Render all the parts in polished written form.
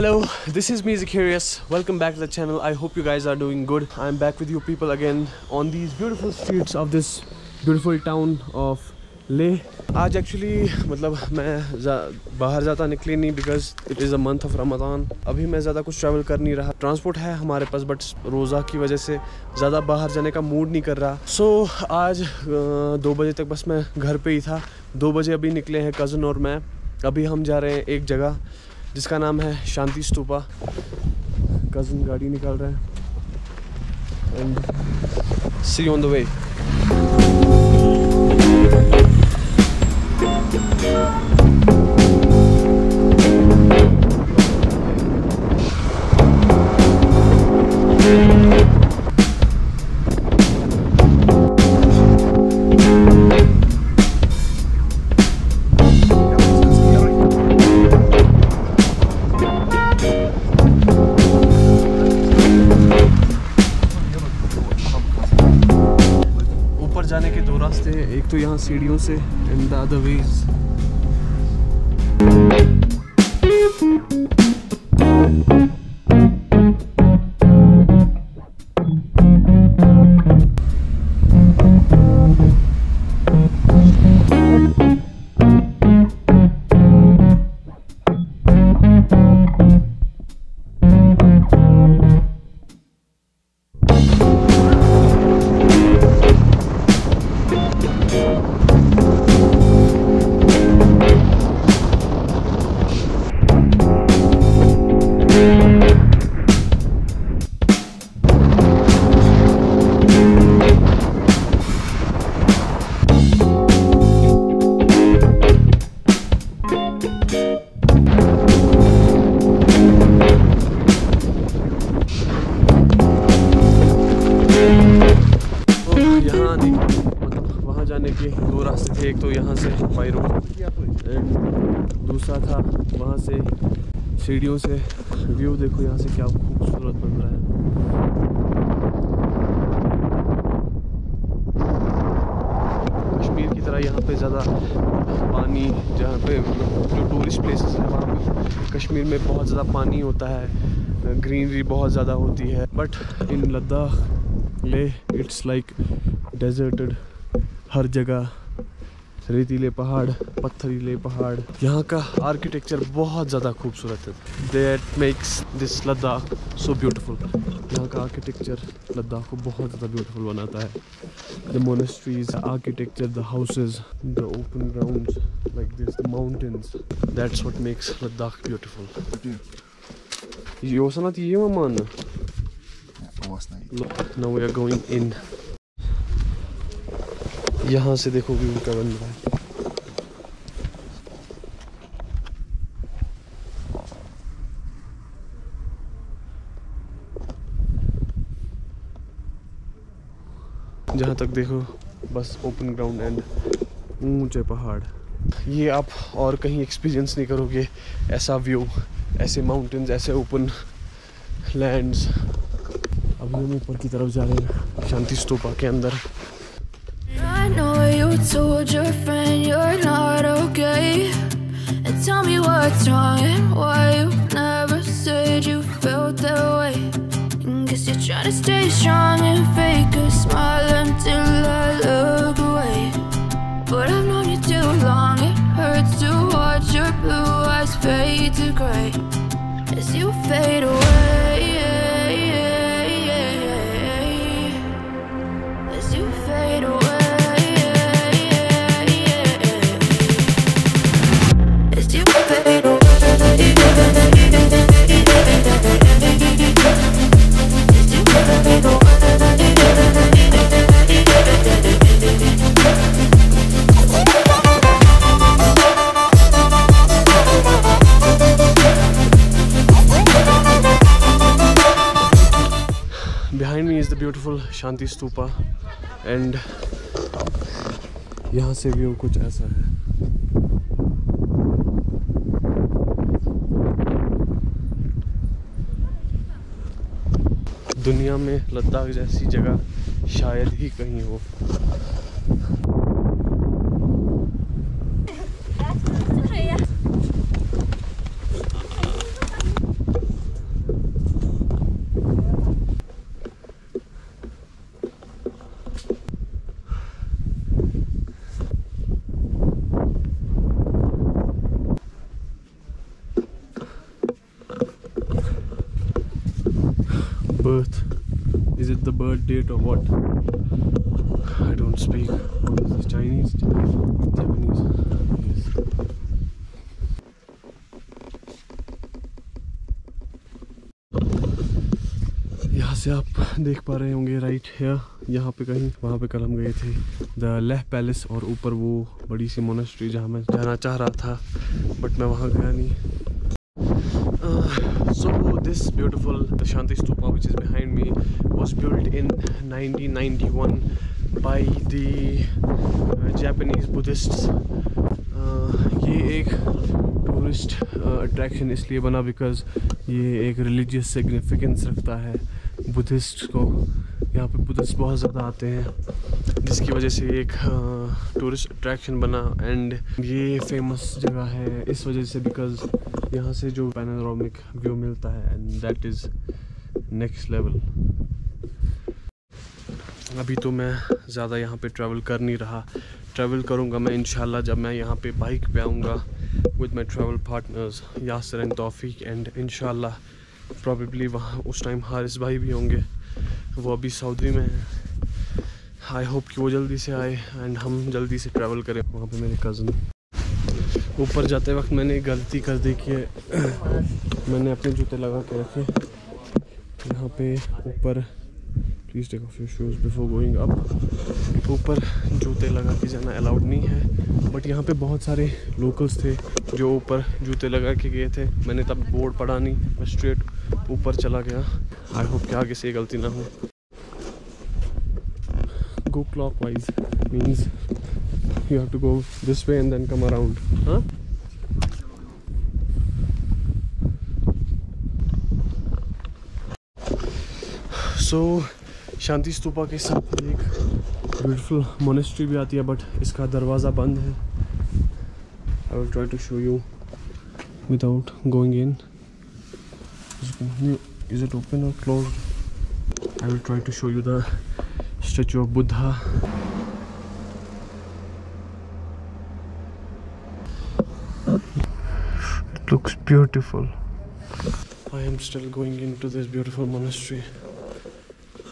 Hello, this is me Zacharias. Welcome back to the channel. I hope you guys are doing good. I'm back with you people again on these beautiful streets of this beautiful town of Leh. आज actually मतलब मैं बाहर ज़्यादा निकले नहीं because it is a month of Ramzan. अभी मैं ज़्यादा कुछ ट्रैवल कर नहीं रहा. ट्रांसपोर्ट है हमारे पास बट रोज़ा की वजह से ज़्यादा बाहर जाने का मूड नहीं कर रहा. सो आज 2 बजे तक बस मैं घर पे ही था. 2 बजे अभी निकले हैं कज़न और मैं. अभी हम जा रहे हैं एक जगह जिसका नाम है शांति स्तूपा. कज़न गाड़ी निकाल रहा है and see on the way. जाने के 2 रास्ते हैं. एक तो यहाँ सीढ़ियों से एंड द अदर वेज. जाने के 2 रास्ते थे. एक तो यहाँ से बाई रोड एंड दूसरा था वहाँ से सीढ़ियों से. व्यू देखो यहाँ से क्या खूबसूरत बन रहा है. कश्मीर की तरह यहाँ पे ज़्यादा पानी, जहाँ पे जो टूरिस्ट प्लेसेस हैं वहाँ पे कश्मीर में बहुत ज़्यादा पानी होता है, ग्रीनरी बहुत ज़्यादा होती है. But in Ladakh Leh it's like deserted. हर जगह रेतीले पहाड़, पत्थरीले पहाड़. यहाँ का आर्किटेक्चर बहुत ज़्यादा खूबसूरत है. That makes this Ladakh so beautiful. यहाँ का आर्किटेक्चर लद्दाख को बहुत ज़्यादा ब्यूटीफुल बनाता है. The monasteries, architecture, the houses, the open grounds like this, the mountains. That's what makes Ladakh beautiful. योसना थी ये मान. Now we are going in. यहाँ से देखो व्यू क्या बन रहा है. जहाँ तक देखो बस ओपन ग्राउंड एंड ऊंचे पहाड़. ये आप और कहीं एक्सपीरियंस नहीं करोगे ऐसा व्यू, ऐसे माउंटेन्स, ऐसे ओपन लैंड्स. अभी हम ऊपर की तरफ जा रहे हैं शांति स्तूपा के अंदर. I know you told your friend you're not okay, and tell me what's wrong and why you never said you felt that way. And guess you're trying to stay strong and fake a smile until I look away. But I've known you too long, it hurts to watch your blue eyes fade to grey as you fade away. As you fade away. Behind me is the beautiful Shanti Stupa and यहाँ से view कुछ ऐसा है. दुनिया में लद्दाख जैसी जगह शायद ही कहीं हो. birth. Is it the birth date or what? I don't speak. What is this? Chinese? Japanese? Yes. यहाँ से आप देख पा रहे होंगे राइट है, यहाँ पे कहीं, वहाँ पे कल हम गए थे द लेह पैलेस, और ऊपर वो बड़ी सी मोनेस्ट्री जहाँ मैं जाना चाह रहा था बट मैं वहाँ गया नहीं. So this beautiful Shanti Stupa which is behind me was built in 1991 by the Japanese Buddhists. ये एक टूरिस्ट अट्रैक्शन इसलिए बना बिकॉज ये एक रिलीजियस सिग्निफिकेंस रखता है बुद्धिस्ट को. यहाँ पे बुद्धिस्ट बहुत ज़्यादा आते हैं जिसकी वजह से एक टूरिस्ट अट्रैक्शन बना. एंड ये फेमस जगह है इस वजह से बिकॉज यहाँ से जो पैनोरामिक व्यू मिलता है and that is next level. अभी तो मैं ज़्यादा यहाँ पे ट्रैवल कर नहीं रहा. ट्रैवल करूँगा मैं इंशाल्लाह जब मैं यहाँ पे बाइक पे आऊँगा with my travel partners Yasir and Taufiq. And इंशाल्लाह प्रॉबेबली वहाँ उस टाइम हारिस भाई भी होंगे, वो अभी सऊदी में हैं. आई होप कि वो जल्दी से आए एंड हम जल्दी से ट्रैवल करें. वहाँ पे मेरे कज़न. ऊपर जाते वक्त मैंने गलती कर दी कि मैंने अपने जूते लगा के रखे यहाँ पे ऊपर. Please take off your shoes before going up. ऊपर जूते लगा के जाना अलाउड नहीं है बट यहाँ पे बहुत सारे लोकल्स थे जो ऊपर जूते लगा के गए थे. मैंने तब बोर्ड पढ़ा नहीं, मैं स्ट्रेट ऊपर चला गया. आई होप कि आगे से ये गलती ना हो. Go clockwise means you have to go this way and then come around. Huh? So शांति स्तूपा के साथ एक ब्यूटीफुल मोनेस्ट्री भी आती है बट इसका दरवाज़ा बंद है. I will try to show you without going in. Is it open or closed? I will try to show you the statue of Buddha. It looks beautiful. I am still going into this beautiful monastery.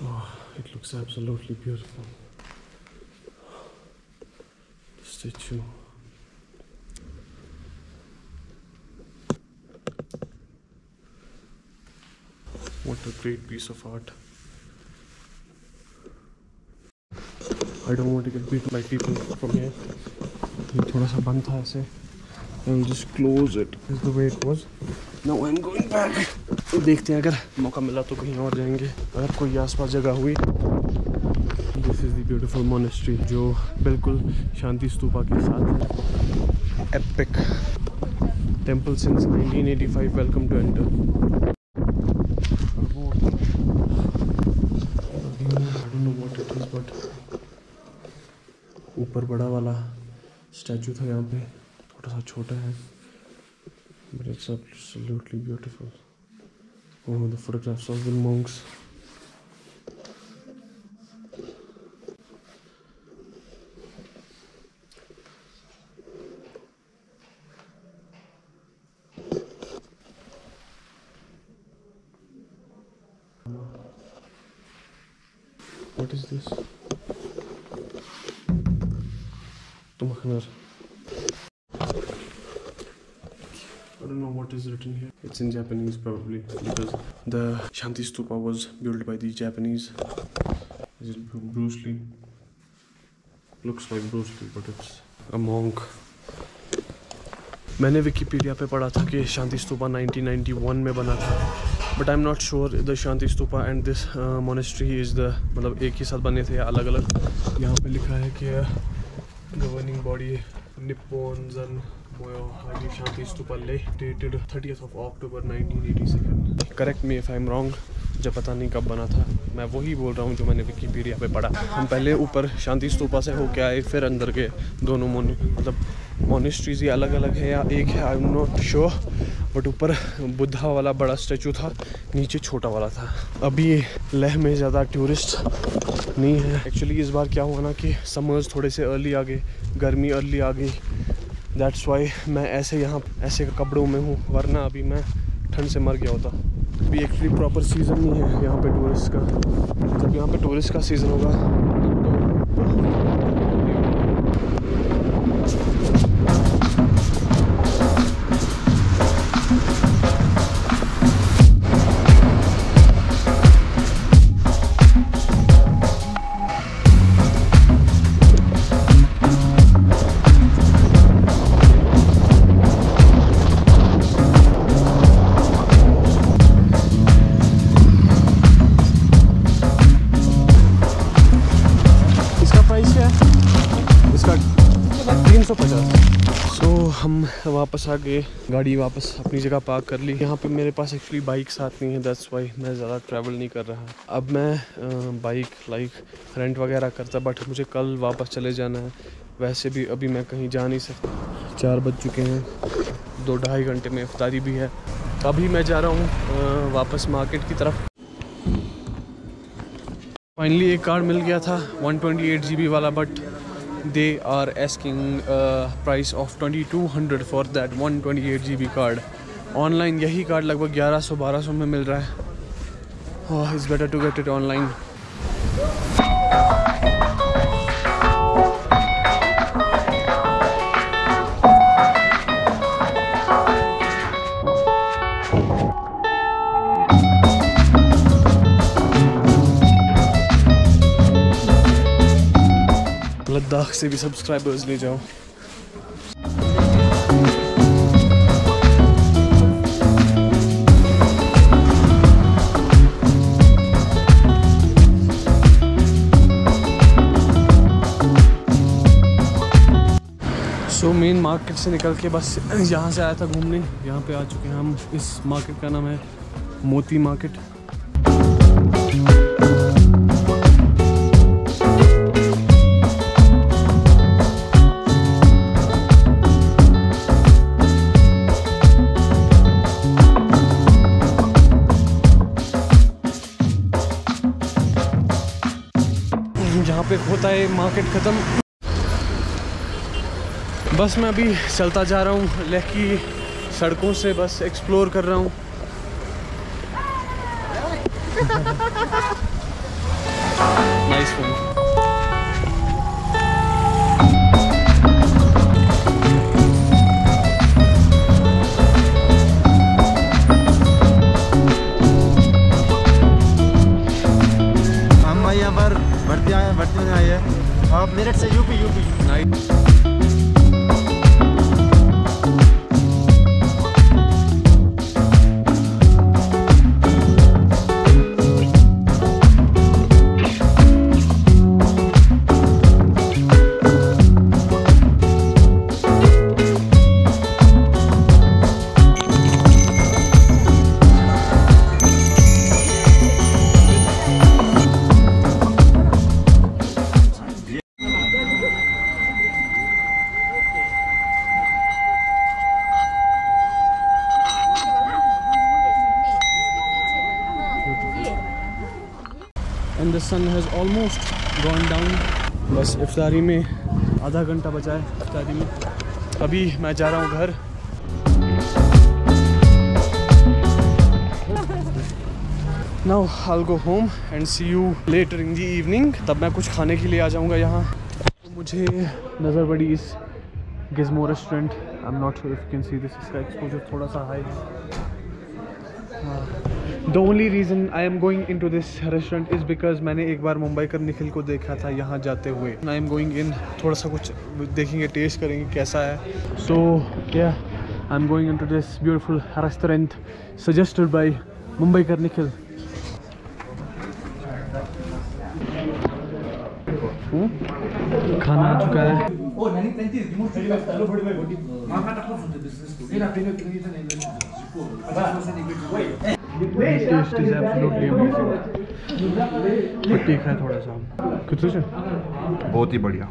Oh, it looks absolutely beautiful. The statue. What a great piece of art. I don't want to get beaten by people from here. ये थोड़ा सा बंद था ऐसे. I will just close it. This is the way it was. Now I'm going back. देखते हैं अगर मौका मिला तो कहीं और जाएंगे अगर कोई आसपास जगह हुई. This is the beautiful monastery जो बिल्कुल शांति स्तूपा के साथ है. Epic temple since 1985. Welcome to enter. I don't know what it is but ऊपर बड़ा वाला स्टैचू था, यहाँ पे थोड़ा सा छोटा है but it's absolutely beautiful. Oh, the photographs of the monks. What is this? Tumakhnar. I don't know what is written here. It's in Japanese probably because the Shanti Stupa was built by the Japanese. Is it Bruce Lee? Looks like Bruce Lee but it's a monk. मैंने Wikipedia पे पढ़ा था कि शांति स्तूपा 1991 में बना था but I am not sure the Shanti stupa and this monastery is the मतलब एक ही साथ बने थे या अलग अलग. यहाँ पे लिखा है कि गवर्निंग बॉडी निप्पॉन जन मोयो हाजी शांति स्तूपा ले dated 30th of October 1986. Correct me if I am wrong. मुझे पता नहीं कब बना था, मैं वही बोल रहा हूँ जो मैंने विकिपीडिया पे पढ़ा. हम पहले ऊपर शांति स्तूपा से होके आए फिर अंदर के दोनों मतलब मोनेस्ट्रीज ये अलग अलग है या एक है I am not sure but ऊपर बुद्धा वाला बड़ा स्टैचू था, नीचे छोटा वाला था. अभी लेह में ज़्यादा टूरिस्ट नहीं है. एक्चुअली इस बार क्या हुआ ना कि समर्स थोड़े से अर्ली आ गए, गर्मी अर्ली आ गई. दैट्स वाई मैं ऐसे यहाँ ऐसे कपड़ों में हूँ वरना अभी मैं ठंड से मर गया होता. अभी एक्चुअली प्रॉपर सीज़न नहीं है यहाँ पे टूरिस्ट का। जब यहाँ पे टूरिस्ट का सीज़न होगा हम वापस आ गए, गाड़ी वापस अपनी जगह पार्क कर ली। यहाँ पे मेरे पास एक्चुअली बाइक साथ नहीं है, दैट्स वाई मैं ज़्यादा ट्रैवल नहीं कर रहा। अब मैं बाइक रेंट वगैरह करता, बट मुझे कल वापस चले जाना है। वैसे भी अभी मैं कहीं जा नहीं सकता, 4 बज चुके हैं, 2-2.5 घंटे में इफ्तारी भी है। अभी मैं जा रहा हूँ वापस मार्केट की तरफ। फाइनली एक कार्ड मिल गया था 128 GB वाला, but they are asking price of 2200 for that 128 GB card. Online यही कार्ड लगभग 1100-1200 में मिल रहा है। It's better to get it online। Ladakh से भी सब्सक्राइबर्स ले जाओ। सो मेन मार्केट से निकल के बस यहाँ से आया था घूमने, यहाँ पे आ चुके हैं हम। इस मार्केट का नाम है मोती मार्केट। यहाँ पे होता है मार्केट ख़त्म। बस मैं अभी चलता जा रहा हूँ, लेह की सड़कों से बस एक्सप्लोर कर रहा हूँ। Nice one. भर्ती में आए हैं आप मेरठ से। UP nice. And the sun has almost gone down। बस इफ्तारी में आधा घंटा बचा है इफ्तारी में। अभी मैं जा रहा हूँ घर। Now I'll go home and see you later in the evening। तब मैं कुछ खाने के लिए आ जाऊँगा यहाँ। तो मुझे नज़र पड़ी इस gizmo restaurant. I'm not sure if you can see this, इसका एक्सपोजर थोड़ा सा हाई है। The only reason I am going into this restaurant is because मैंने एक बार मुंबई कर निखिल को देखा था यहाँ जाते हुए। I am going in, थोड़ा सा कुछ देखेंगे, टेस्ट करेंगे कैसा है। So yeah, I am going into this beautiful restaurant suggested by Mumbai कर निखिल। खाना आ चुका है। Taste is absolutely amazing. तीखा है थोड़ा सा। कितना से? बहुत ही बढ़िया।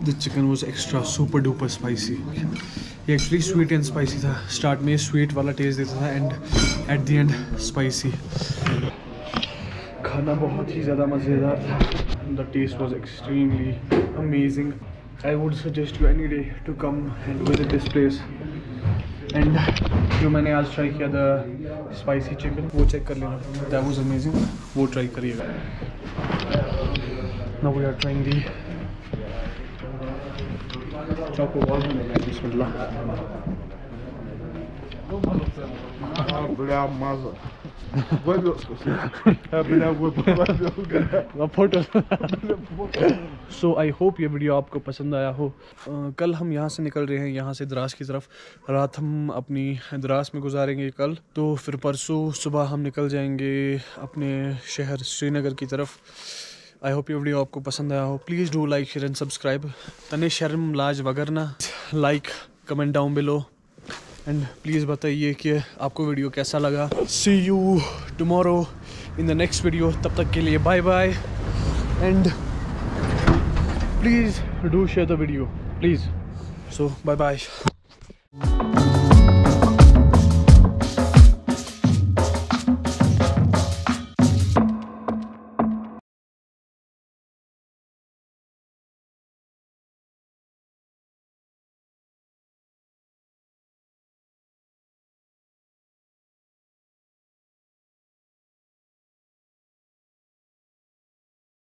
The chicken was extra super duper spicy। ये एक्चुअली स्वीट एंड स्पाइसी था। स्टार्ट में स्वीट वाला टेस्ट देता था and at the end spicy. खाना बहुत ही ज़्यादा मज़ेदार था। The taste was extremely amazing. I would suggest you any day to come and visit this place. And जो मैंने आज ट्राई किया था स्पाइसी चिकन, वो चेक कर लेना. That was amazing. वो ट्राई करिएगा. Now we are trying the choco ball. Bismillah. Бля, маза. So I hope ये वीडियो आपको पसंद आया हो. कल हम यहाँ से निकल रहे हैं, यहाँ से द्रास की तरफ. रात हम अपनी द्रास में गुजारेंगे कल, तो फिर परसों सुबह हम निकल जाएंगे अपने शहर श्रीनगर की तरफ. आई होप ये वीडियो आपको पसंद आया हो. Please do like share and subscribe. तने शर्म लाज वगरना. Like comment down below and please बताइए कि आपको वीडियो कैसा लगा. See you tomorrow in the next video. तब तक के लिए bye bye and please do share the video please. So bye bye.